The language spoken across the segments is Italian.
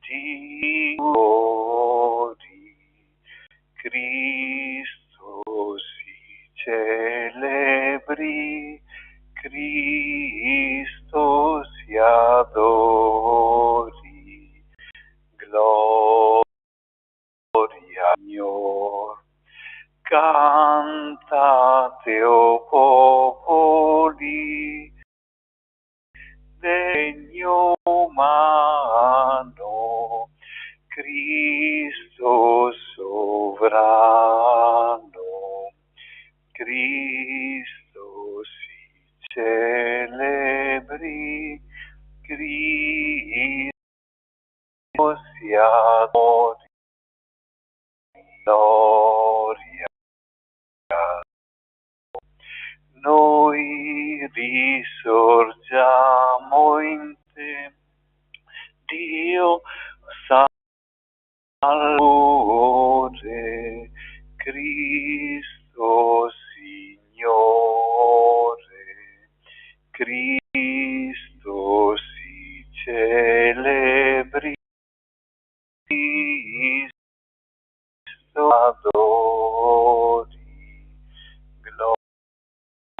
ti ori, Cristo si celebri, Cristo si adori, gloria Signor. Cantate, o popoli, degno umano, Cristo sovrano, Cristo si celebri, Cristo si adori, gloria. Noi risorgiamo in te, Dio Salvatore, Cristo Signore, Cristo si celebri, Cristo adori, gloria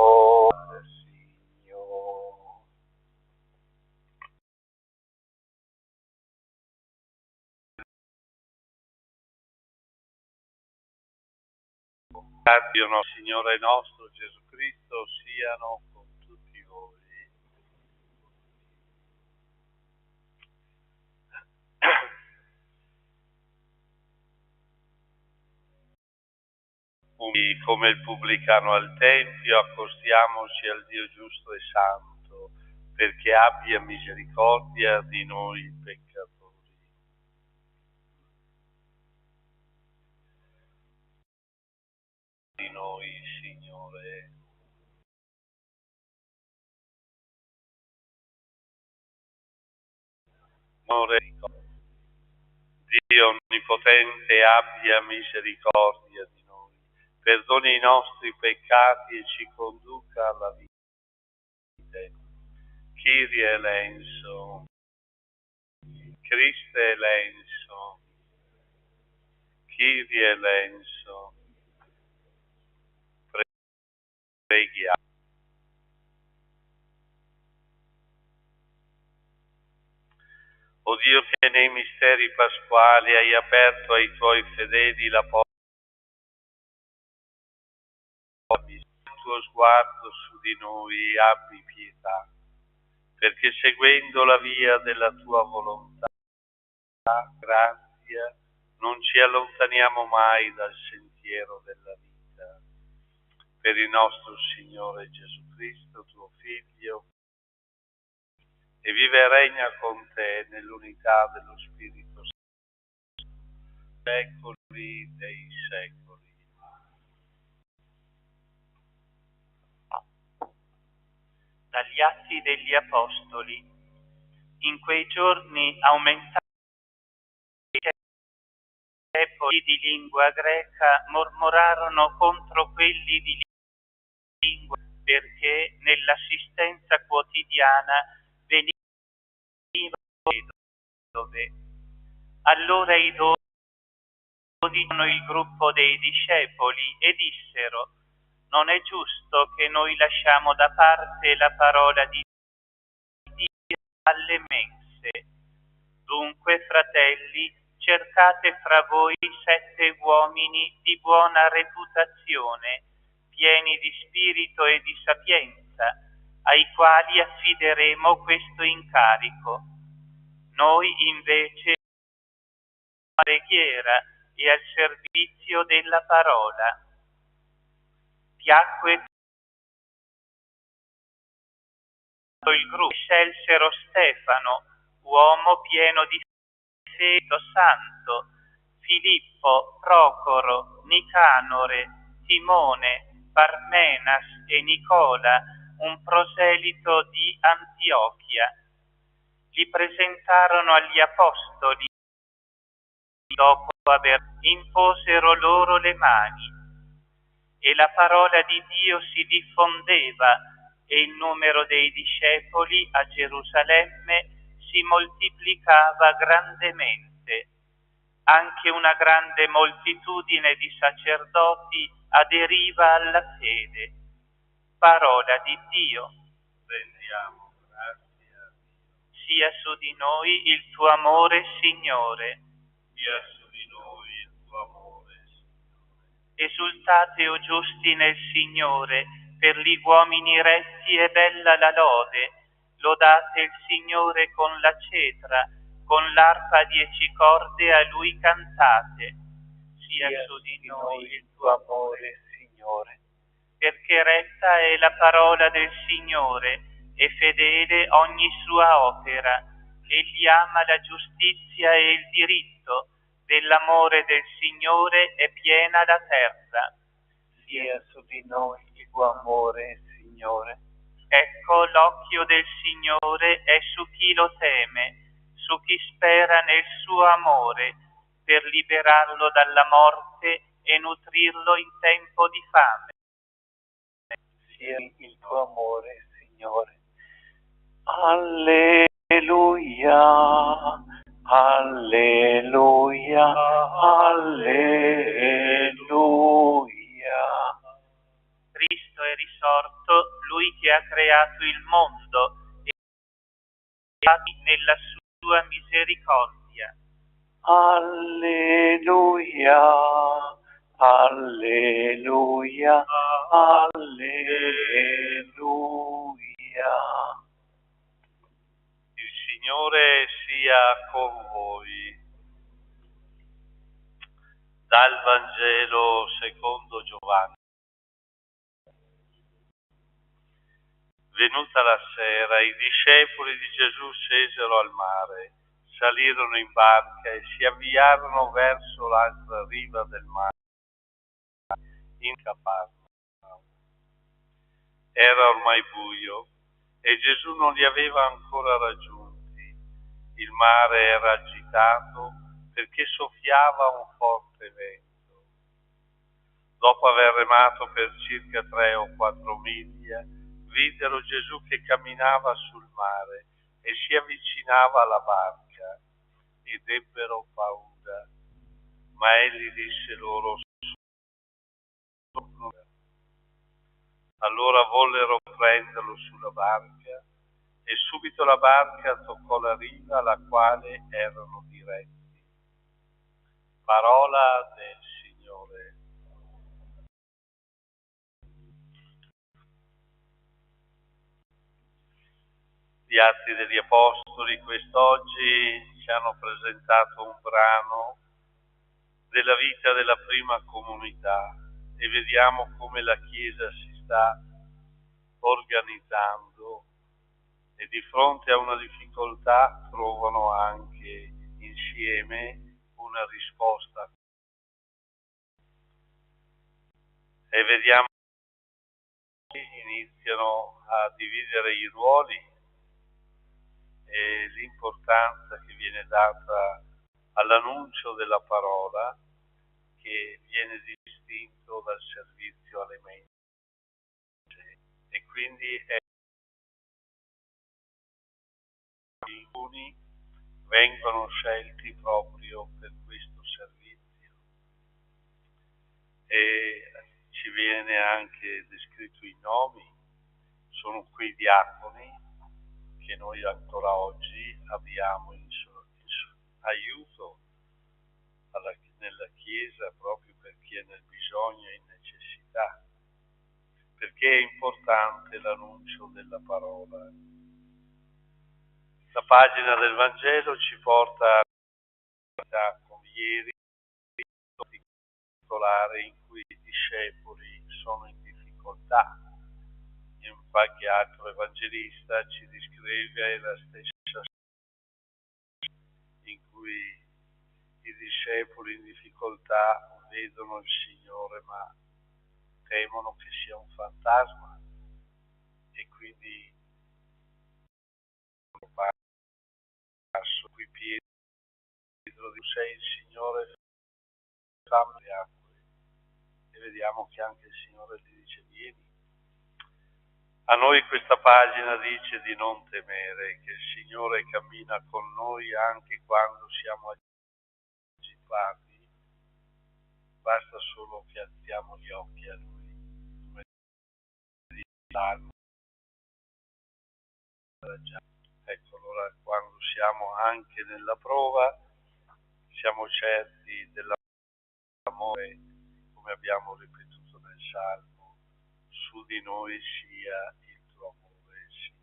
al Signore. Dio Signore nostro Gesù Cristo siano con tutti voi. Come il pubblicano al Tempio, accostiamoci al Dio giusto e santo, perché abbia misericordia di noi peccatori. Di noi, Signore. Signore, Dio Onnipotente abbia misericordia di noi, perdoni i nostri peccati e ci conduca alla vita. Kyrie eleison, Christe eleison, Kyrie eleison, preghiamo. O Dio, che nei misteri pasquali hai aperto ai tuoi fedeli la porta, il tuo sguardo su di noi, abbi pietà, perché seguendo la via della tua volontà, grazia, non ci allontaniamo mai dal sentiero della vita. Per il nostro Signore Gesù Cristo, tuo Figlio, e vive e regna con te nell'unità dello Spirito Santo, secoli dei secoli. Dagli Atti degli Apostoli. In quei giorni aumentarono i discepoli di lingua greca, mormorarono contro quelli di lingua, perché nell'assistenza quotidiana venivano dove. Allora i 12 il gruppo dei discepoli e dissero: non è giusto che noi lasciamo da parte la parola di Dio alle mense. Dunque, fratelli, cercate fra voi 7 uomini di buona reputazione, pieni di spirito e di sapienza, ai quali affideremo questo incarico. Noi invece alla preghiera e al servizio della parola. Piacque il gruppo, scelsero Stefano, uomo pieno di Spirito Santo, Filippo, Procoro, Nicanore, Simone, Parmenas e Nicola, un proselito di Antiochia. Li presentarono agli apostoli, dopo aver imposero loro le mani, e la parola di Dio si diffondeva e il numero dei discepoli a Gerusalemme si moltiplicava grandemente. Anche una grande moltitudine di sacerdoti aderiva alla fede. Parola di Dio. Rendiamo grazie a Dio. Sia su di noi il tuo amore, Signore. Sia su di noi il tuo amore, Signore. Esultate, o giusti, nel Signore, per gli uomini retti è bella la lode. Lodate il Signore con la cetra, con l'arpa a 10 corde a Lui cantate. Sia su di noi il tuo amore, Signore. Perché retta è la parola del Signore e fedele ogni sua opera. Egli ama la giustizia e il diritto. Dell'amore del Signore è piena la terra. Sia su di noi il tuo amore, Signore. Ecco, l'occhio del Signore è su chi lo teme, su chi spera nel suo amore, per liberarlo dalla morte e nutrirlo in tempo di fame. Sia il tuo amore, Signore. Alleluia, alleluia, alleluia. Cristo è risorto, Lui che ha creato il mondo e nella sua misericordia. Alleluia, alleluia, alleluia. Il Signore sia con voi. Dal Vangelo secondo Giovanni. Venuta la sera, i discepoli di Gesù scesero al mare, salirono in barca e si avviarono verso l'altra riva del mare, in Cafarnaum. Era ormai buio e Gesù non li aveva ancora raggiunti. Il mare era agitato perché soffiava un forte vento. Dopo aver remato per circa 3 o 4 miglia, videro Gesù che camminava sul mare e si avvicinava alla barca ed ebbero paura. Ma egli disse loro: allora vollero prenderlo sulla barca e subito la barca toccò la riva alla quale erano diretti. Parola del Signore. Gli Atti degli Apostoli quest'oggi ci hanno presentato un brano della vita della prima comunità e vediamo come la Chiesa si sta organizzando e di fronte a una difficoltà trovano anche insieme una risposta. E vediamo che iniziano a dividere i ruoli e l'importanza che viene data all'annuncio della parola, che viene distinto dal servizio alle mense, e quindi alcuni vengono scelti proprio per questo servizio. E ci viene anche descritto i nomi. Sono quei diaconi che noi ancora oggi abbiamo in aiuto nella Chiesa, proprio per chi è nel bisogno e in necessità, perché è importante l'annuncio della parola. La pagina del Vangelo ci porta come ieri particolare in cui i discepoli sono in difficoltà. In qualche altro evangelista ci descrive la stessa in cui i discepoli in difficoltà vedono il Signore ma temono che sia un fantasma e quindi passo qui Pietro dice: sei il Signore, fammi le acque. E vediamo che anche il Signore gli dice: vieni. A noi questa pagina dice di non temere, che il Signore cammina con noi anche quando siamo agitati, basta solo che alziamo gli occhi a Lui, come dice il Salmo. Ecco, allora quando siamo anche nella prova, siamo certi dell'amore, come abbiamo ripetuto nel Salmo, su di noi sia il tuo amore, Signore.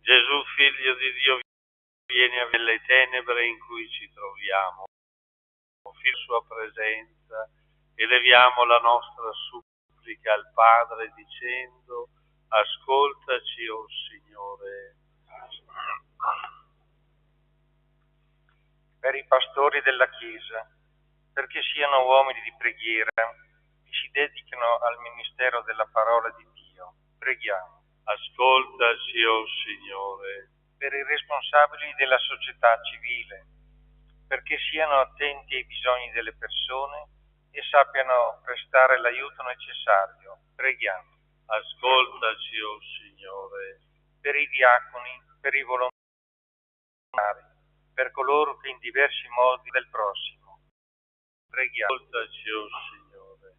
Gesù, Figlio di Dio, vieni a le tenebre in cui ci troviamo, fino alla sua presenza, eleviamo la nostra supplica al Padre dicendo: ascoltaci, o Signore. Per i pastori della Chiesa, perché siano uomini di preghiera e si dedichino al ministero della parola di Dio, preghiamo. Ascoltaci, o Signore. Per i responsabili della società civile, perché siano attenti ai bisogni delle persone e sappiano prestare l'aiuto necessario, preghiamo. Ascoltaci, o Signore. Per i diaconi, per i volontari, per coloro che in diversi modi del prossimo, preghiamo. Ascoltaci, o Signore.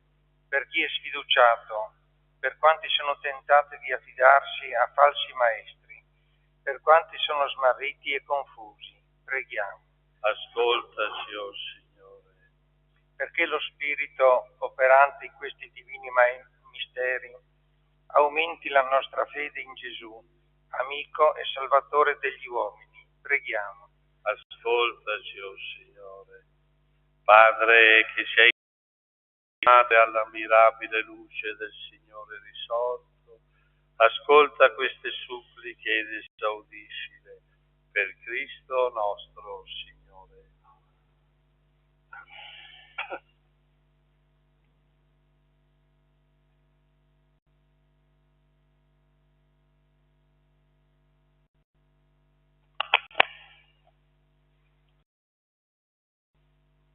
Per chi è sfiduciato, per quanti sono tentati di affidarsi a falsi maestri, per quanti sono smarriti e confusi, preghiamo. Ascoltaci, o Signore. Perché lo Spirito operante in questi divini misteri aumenti la nostra fede in Gesù, amico e salvatore degli uomini, preghiamo. Ascoltaci, o Signore. Padre, che sei chiamato alla mirabile luce del Signore risorto, ascolta queste suppliche ed esaudiscile per Cristo nostro Signore.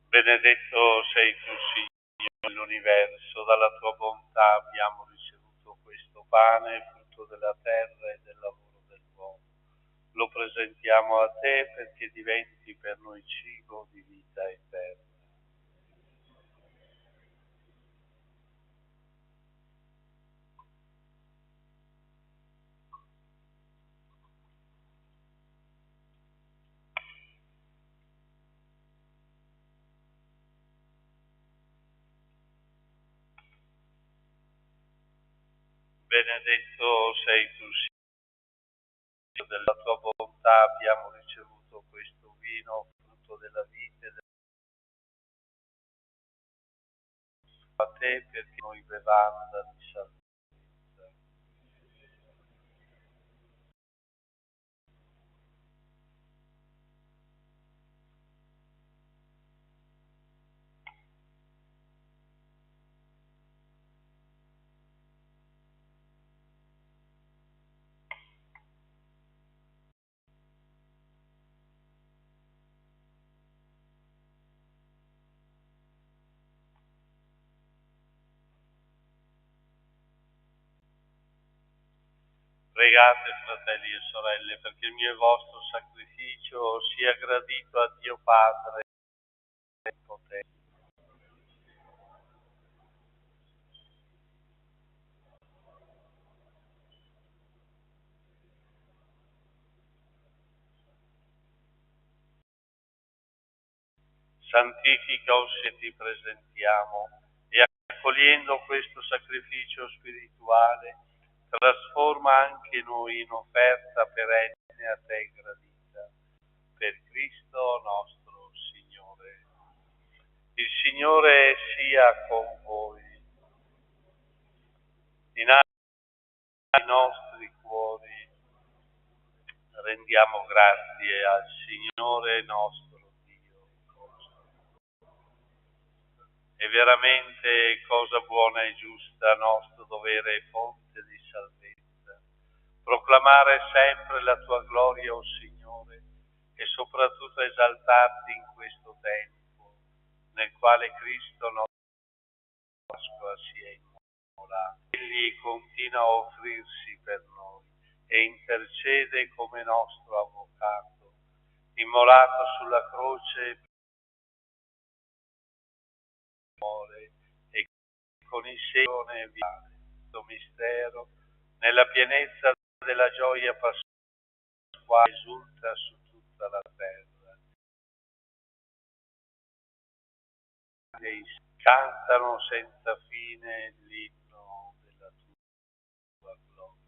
Benedetto sei tu, Signore dell'universo, dalla tua bontà abbiamo ricevuto questo pane, frutto della terra e del lavoro dell'uomo. Lo presentiamo a te perché diventi per noi cibo di vita eterna. Benedetto sei tu, Signore, della tua bontà abbiamo ricevuto questo vino, frutto della vita e del te perché noi bevanda di salvezza. Pregate, fratelli e sorelle, perché il mio e vostro sacrificio sia gradito a Dio Padre potente. Santifica, o se ti presentiamo, e accogliendo questo sacrificio spirituale, trasforma anche noi in offerta perenne a te gradita. Per Cristo nostro Signore. Il Signore sia con voi. Dinanzi ai nostri cuori rendiamo grazie al Signore nostro Dio. È veramente cosa buona e giusta, nostro dovere e fonte di salvezza, proclamare sempre la tua gloria, o Signore, e soprattutto esaltarti in questo tempo, nel quale Cristo nostro Pasqua si è immolato. Egli continua a offrirsi per noi e intercede come nostro avvocato, immolato sulla croce e con il segno viale, questo mistero, nella pienezza della gioia pasquale, esulta su tutta la terra. E cantano senza fine l'inno della tua gloria.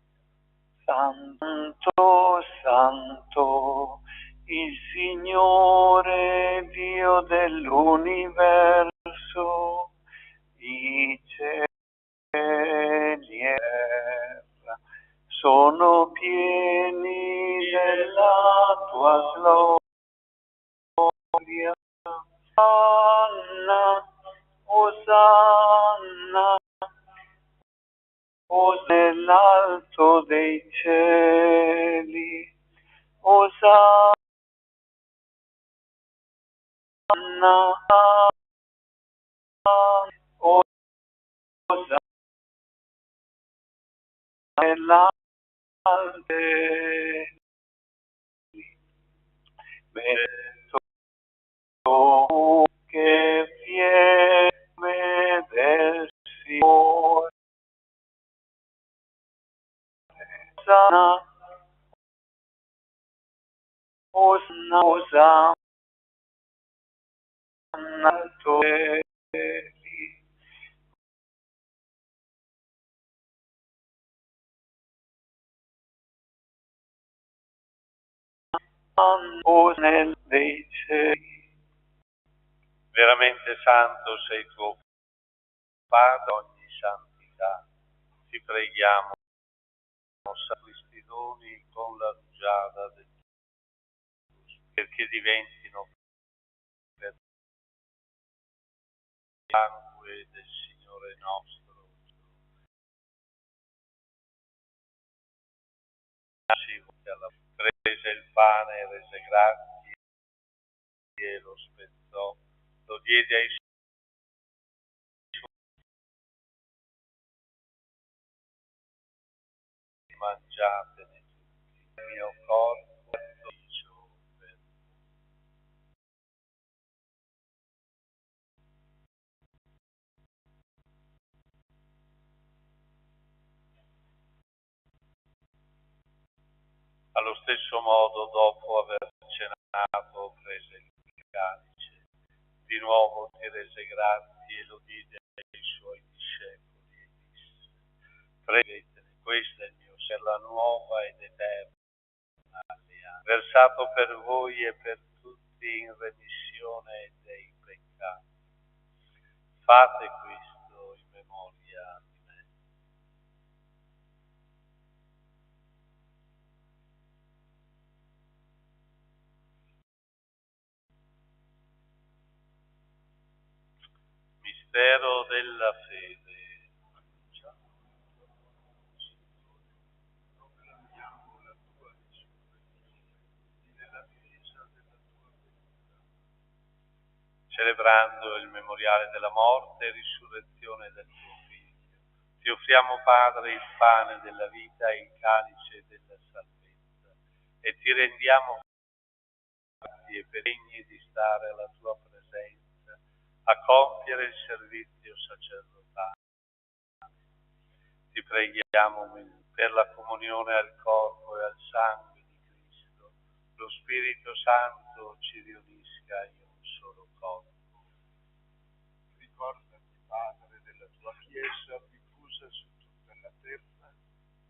Santo, Santo, il Signore Dio dell'universo, i cieli e terra sono pieni della tua gloria. Osanna, Osanna, o nell'alto dei cieli, Osanna, Osanna nell'alto dei cieli. Benedetto che viene del Signore. Osanna, Osanna, Osanna nell'alto dei cieli. Osanna dei cieli. Veramente santo sei tu, Padre, ogni santità. Ti preghiamo, questi doni con la rugiada del tuo Spirito, perché diventino per il sangue del Signore nostro. Prese il pane e rese grazie e lo spezzò, lo diede ai suoi, mangiatene tutti, il mio corpo è sacrificio per voi. Allo stesso modo, dopo aver cenato, prese il calice, di nuovo ti rese grazie e lo diede ai suoi discepoli e disse: prendetene, questa è il mio sangue, la nuova ed eterna alleanza, versato per voi e per tutti in remissione dei peccati. Fate questo in mistero della fede. Celebrando il memoriale della morte e risurrezione del tuo Figlio, ti offriamo, Padre, il pane della vita e il calice della salvezza, e ti rendiamo grazie per degni di stare alla tua presenza, a compiere il servizio sacerdotale. Ti preghiamo per la comunione al corpo e al sangue di Cristo, lo Spirito Santo ci riunisca in un solo corpo. Ricordati, Padre, della tua Chiesa diffusa su tutta la terra,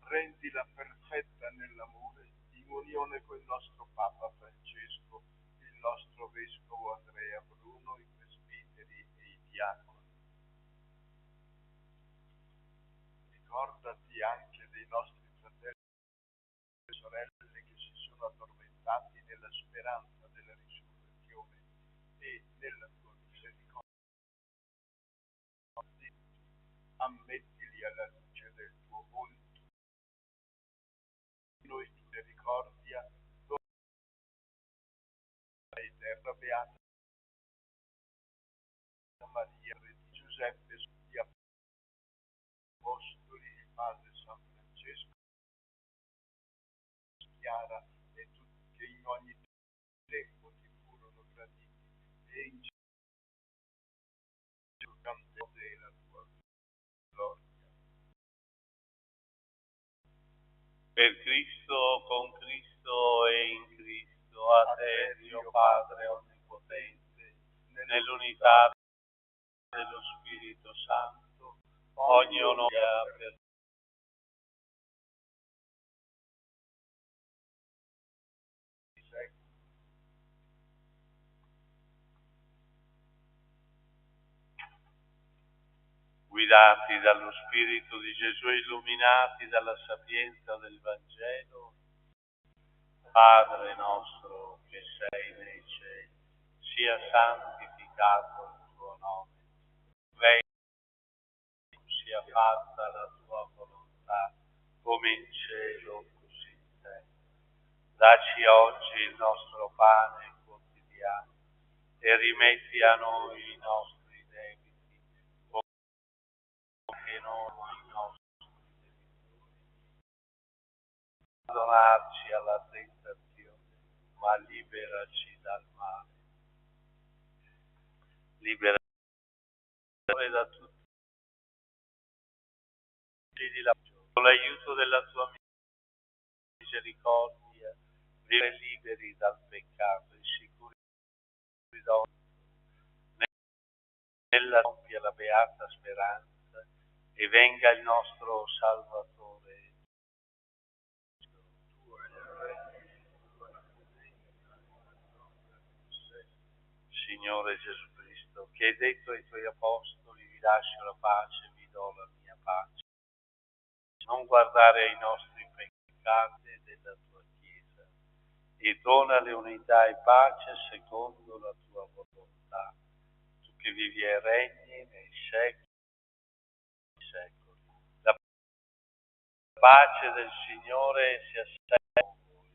rendila perfetta nell'amore, in unione con il nostro Papa Francesco, il nostro Vescovo Andrea Bruno, i presbiteri e i diaconi. Ricordati anche dei nostri fratelli e sorelle che si sono addormentati nella speranza della risurrezione e nella tua misericordia. Ammettili alla luce del tuo volto. Noi tu misericordia, donna eterna beata Maria, di Giuseppe, gli apostoli, il padre San Francesco, Chiara e tutti che in ogni tempo ti furono graditi, e in Gesù cantò della tua gloria. Per Cristo, con Cristo e in Cristo, a te, Dio Padre Onnipotente, nell'unità dello Spirito Santo, ogni onore per guidati dallo Spirito di Gesù e illuminati dalla sapienza del Vangelo, Padre nostro che sei nei cieli, sia santificato il tuo nome, venga, sia fatta la tua volontà, come in cielo così in terra. Dacci oggi il nostro pane quotidiano e rimetti a noi i nostri debiti, come noi i nostri debitori. Non donarci alla tentazione, ma liberaci dal male. Liberaci da tutti con l'aiuto della tua misericordia, vive liberi dal peccato e sicuri da ogni nella compia la beata speranza, e venga il nostro Salvatore, Signore Gesù Cristo, che hai detto ai tuoi apostoli: vi lascio la pace, vi do la mia pace. Non guardare ai nostri peccati e della tua Chiesa, e donale unità e pace secondo la tua volontà, tu che vivi e regni nei secoli dei secoli. La pace del Signore sia sempre con voi.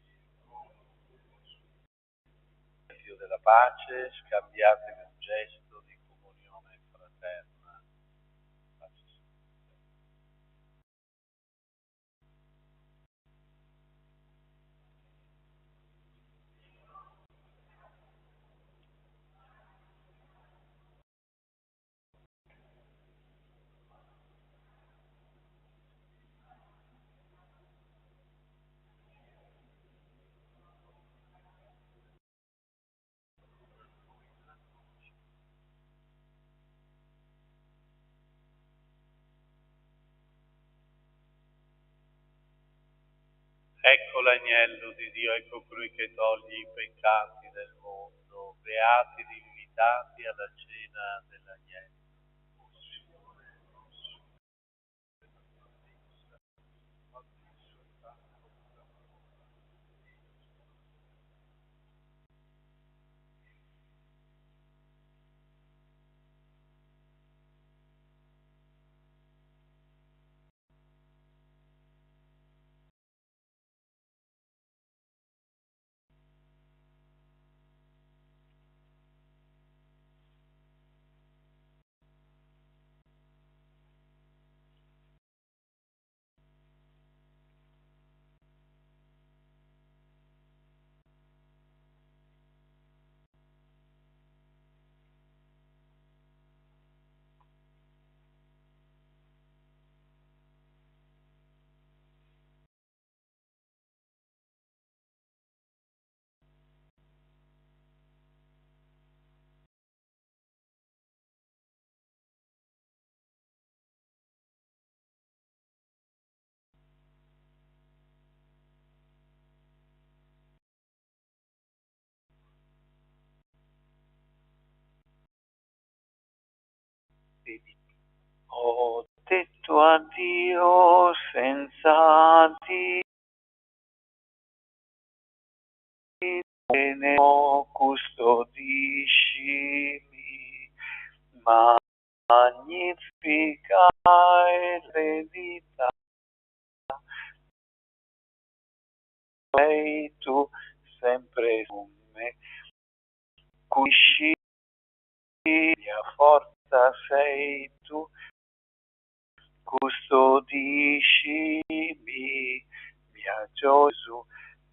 Dio della pace, scambiatevi un gesto di comunione fraterna. Pace sia. Ecco l'agnello di Dio, ecco colui che toglie i peccati del mondo. Beati gli invitati alla cena dell'agnello. Ho detto addio senza dire, bene, custodiscimi, magnifica eredità. Sei tu sempre con me, cusci, mia forza sei tu, custodiscimi, mia Gesù,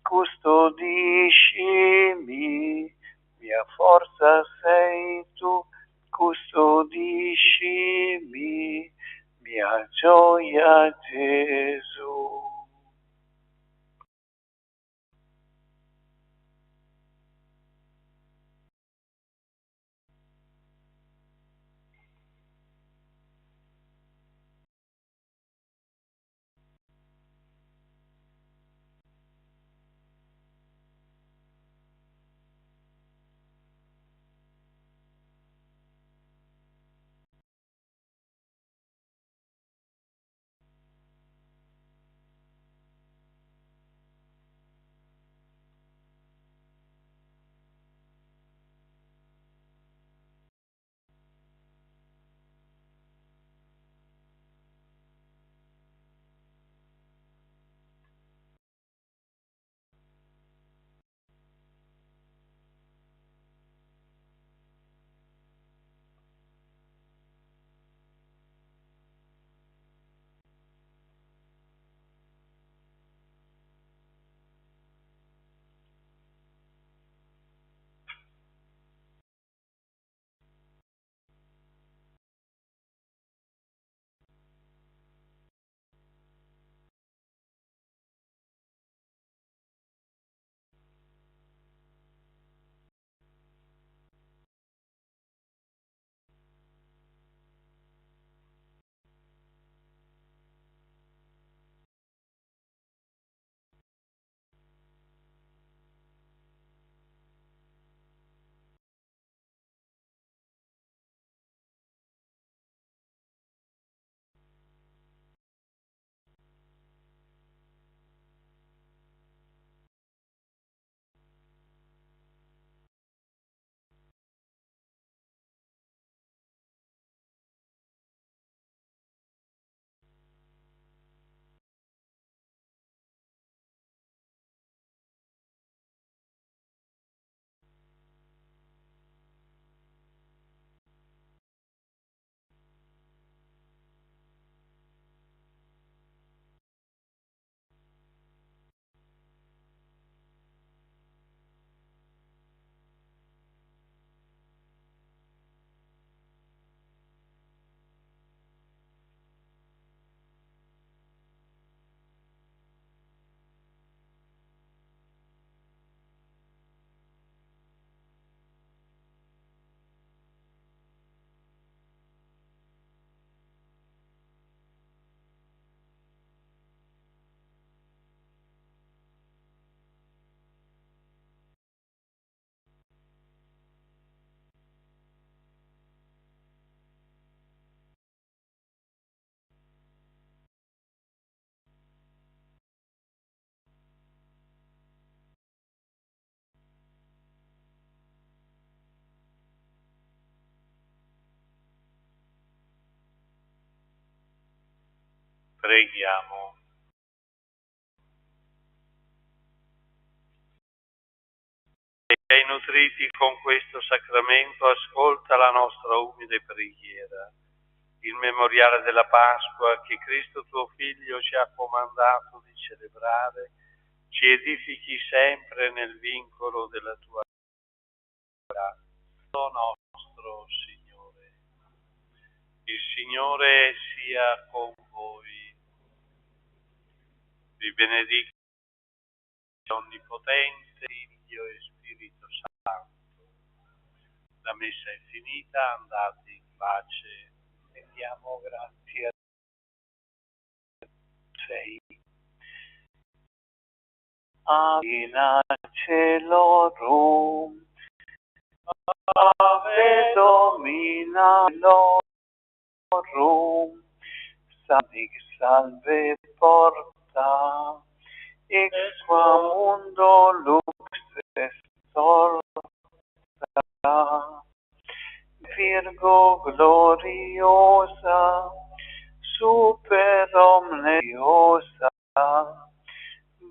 custodiscimi, mia forza sei tu, custodiscimi, mia gioia Gesù. Preghiamo. E ai nutriti con questo sacramento, ascolta la nostra umile preghiera. Il memoriale della Pasqua che Cristo tuo Figlio ci ha comandato di celebrare, ci edifichi sempre nel vincolo della tua grazia. Nostro Signore. Il Signore sia con voi. Vi benedica Onnipotente, Figlio e Spirito Santo. La messa è finita, andate in pace. Rendiamo grazie a Sei. Amina celorum, Ave Domina Sancti salve porta, ex qua mundo lux extorta, Virgo gloriosa, super omne diosa,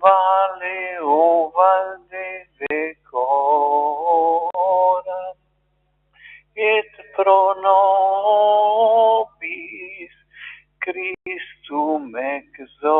vale o valde decora, et pro nobis Christum exo